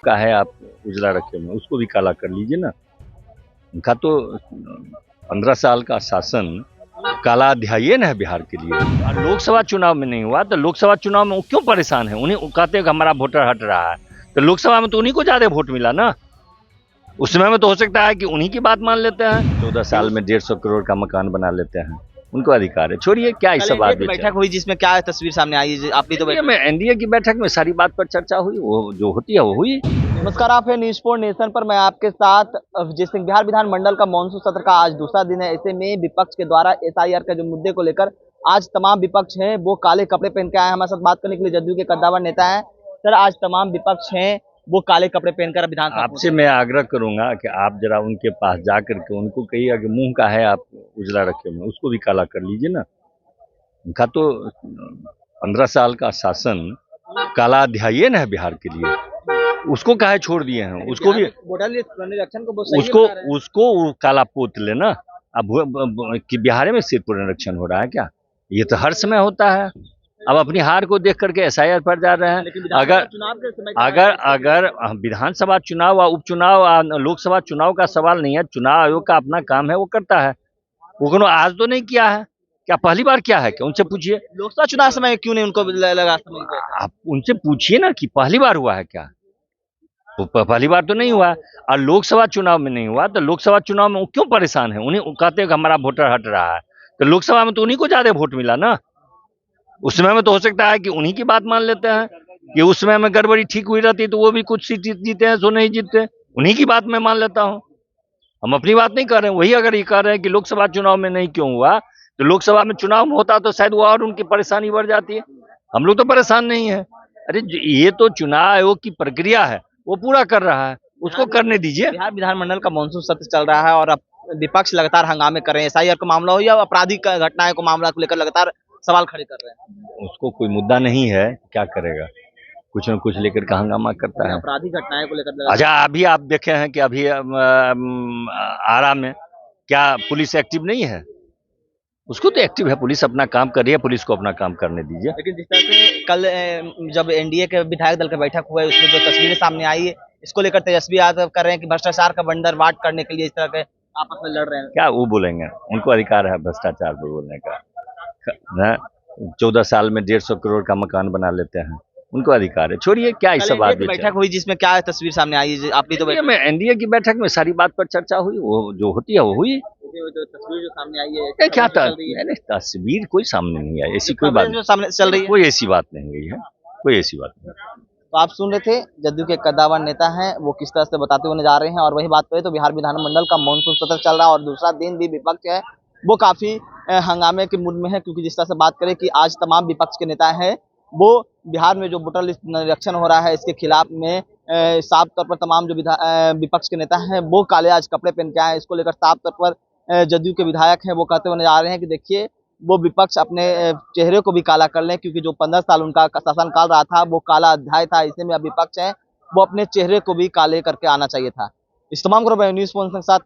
का है आप उजला रखे हुए, उसको भी काला कर लीजिए ना। उनका तो 15 साल का शासन काला अध्याय न है बिहार के लिए। और लोकसभा चुनाव में नहीं हुआ तो लोकसभा चुनाव में वो क्यों परेशान है? उन्हें कहते हैं कि हमारा वोटर हट रहा है, तो लोकसभा में तो उन्हीं को ज्यादा वोट मिला ना। उस समय में तो हो सकता है कि उन्हीं की बात मान लेते हैं। 14 साल में 150 करोड़ का मकान बना लेते हैं, उनको अधिकार है। छोड़िए क्या इस सब बात। बैठक हुई जिसमें क्या तस्वीर सामने आई, आपकी तो में एनडीए की बैठक में सारी बात पर चर्चा हुई, वो जो होती है वो हुई। नमस्कार, आप है न्यूज़ 4 नेशन पर। मैं आपके साथ अभिजीत सिंह। बिहार विधानमंडल का मॉनसून सत्र का आज दूसरा दिन है। ऐसे में विपक्ष के द्वारा एसआईआर के जो मुद्दे को लेकर आज तमाम विपक्ष हैं वो काले कपड़े पहन के आए हैं। हमारे साथ बात करने के लिए जदयू के कद्दावर नेता हैं। सर, आज तमाम विपक्ष हैं वो काले कपड़े पहनकर विधानसभा। आपसे मैं आग्रह करूंगा कि आप जरा उनके पास जा करके उनको कहिएगा कि मुंह का है आप उजला रखे हुए, उसको भी काला कर लीजिए ना। उनका तो 15 साल का शासन काला अध्याय न है बिहार के लिए, उसको काहे छोड़ दिए हैं? उसको भी उसको काला पोत लेना। अब कि बिहार में सिर्फ पुनरीक्षण हो रहा है क्या? ये तो हर समय होता है। अब अपनी हार को देख करके एसआईआर पर जा रहे हैं। अगर विधानसभा चुनाव और उपचुनाव लोकसभा चुनाव का सवाल नहीं है, चुनाव आयोग का अपना काम है, वो करता है। वो आज तो नहीं किया है, क्या पहली बार क्या है? क्या उनसे पूछिए। लोकसभा चुनाव समय क्यों नहीं उनको लगा? आप उनसे पूछिए ना कि पहली बार हुआ है क्या? तो पहली बार तो नहीं हुआ। और लोकसभा चुनाव में नहीं हुआ तो लोकसभा चुनाव में वो क्यों परेशान है? उन्हें कहते हैं कि हमारा वोटर हट रहा है, तो लोकसभा में तो उन्हीं को ज्यादा वोट मिला ना। उस समय में तो हो सकता है कि उन्हीं की बात मान लेते हैं कि उस समय में गड़बड़ी ठीक हुई रहती तो वो भी कुछ सीट जीते हैं, सो नहीं जीतते। उन्हीं की बात मैं मान लेता हूँ, हम अपनी बात नहीं कर रहे हैं। वही अगर ये कह रहे हैं कि लोकसभा चुनाव में नहीं क्यों हुआ, तो लोकसभा में चुनाव में होता तो शायद वो और उनकी परेशानी बढ़ जाती है। हम लोग तो परेशान नहीं है। अरे ये तो चुनाव आयोग की प्रक्रिया है, वो पूरा कर रहा है, उसको करने दीजिए। बिहार विधानमंडल का मॉनसून सत्र चल रहा है और अब विपक्ष लगातार हंगामे कर रहे हैं। एसआईआर का मामला हो या आपराधिक घटनाएं को मामला को लेकर लगातार सवाल खड़े कर रहे हैं। उसको कोई मुद्दा नहीं है, क्या करेगा? कुछ न कुछ लेकर का हंगामा करता है। आपराधिक घटनाएं को लेकर। अच्छा, अभी आप देखे हैं कि अभी आरा में क्या पुलिस एक्टिव नहीं है? उसको तो एक्टिव है, पुलिस अपना काम कर रही है, पुलिस को अपना काम करने दीजिए। लेकिन जिस तरह से कल जब एनडीए के विधायक दल की बैठक हुई उसमें जो तस्वीरें सामने आई है, इसको लेकर तेजस्वी यादव कर रहे हैं कि भ्रष्टाचार का बंदर वाट करने के लिए इस तरह के आपस में लड़ रहे हैं। क्या वो बोलेंगे? उनको अधिकार है भ्रष्टाचार पर बोलने का। 14 साल में 150 करोड़ का मकान बना लेते हैं, उनको अधिकार है। छोड़िए क्या इस सब बात। बैठक हुई जिसमें क्या तस्वीर सामने आई, आपकी तो में एनडीए की बैठक में सारी बात पर चर्चा हुई, वो जो होती है वो हुई। तस्वीर जो सामने आई है क्या तस्वीर कोई सामने नहीं आई, ऐसी कोई बात सामने चल रही है, कोई ऐसी बात नहीं हुई है, कोई ऐसी बात नहीं। तो आप सुन रहे थे जदयू के कद्दावर नेता हैं, वो किस तरह से बताते हुए जा रहे हैं। और वही बात करें तो बिहार विधानमंडल का मॉनसून सत्र चल रहा है और दूसरा दिन भी विपक्ष है वो काफी हंगामे के मूड में है, क्योंकि जिस तरह से बात करें कि आज तमाम विपक्ष के नेता हैं वो बिहार में जो वोटर लिस्ट निरीक्षण हो रहा है इसके खिलाफ में साफ तौर पर तमाम जो विपक्ष के नेता हैं वो काले आज कपड़े पहन के आए हैं। इसको लेकर साफ तौर पर जदयू के विधायक हैं वो कहते हुए जा रहे हैं कि देखिए वो विपक्ष अपने चेहरे को भी काला कर लें, क्योंकि जो 15 साल उनका शासनकाल रहा था वो काला अध्याय था। इसी में अब विपक्ष है वो अपने चेहरे को भी काले करके आना चाहिए था। इस तमाम को न्यूज़ के साथ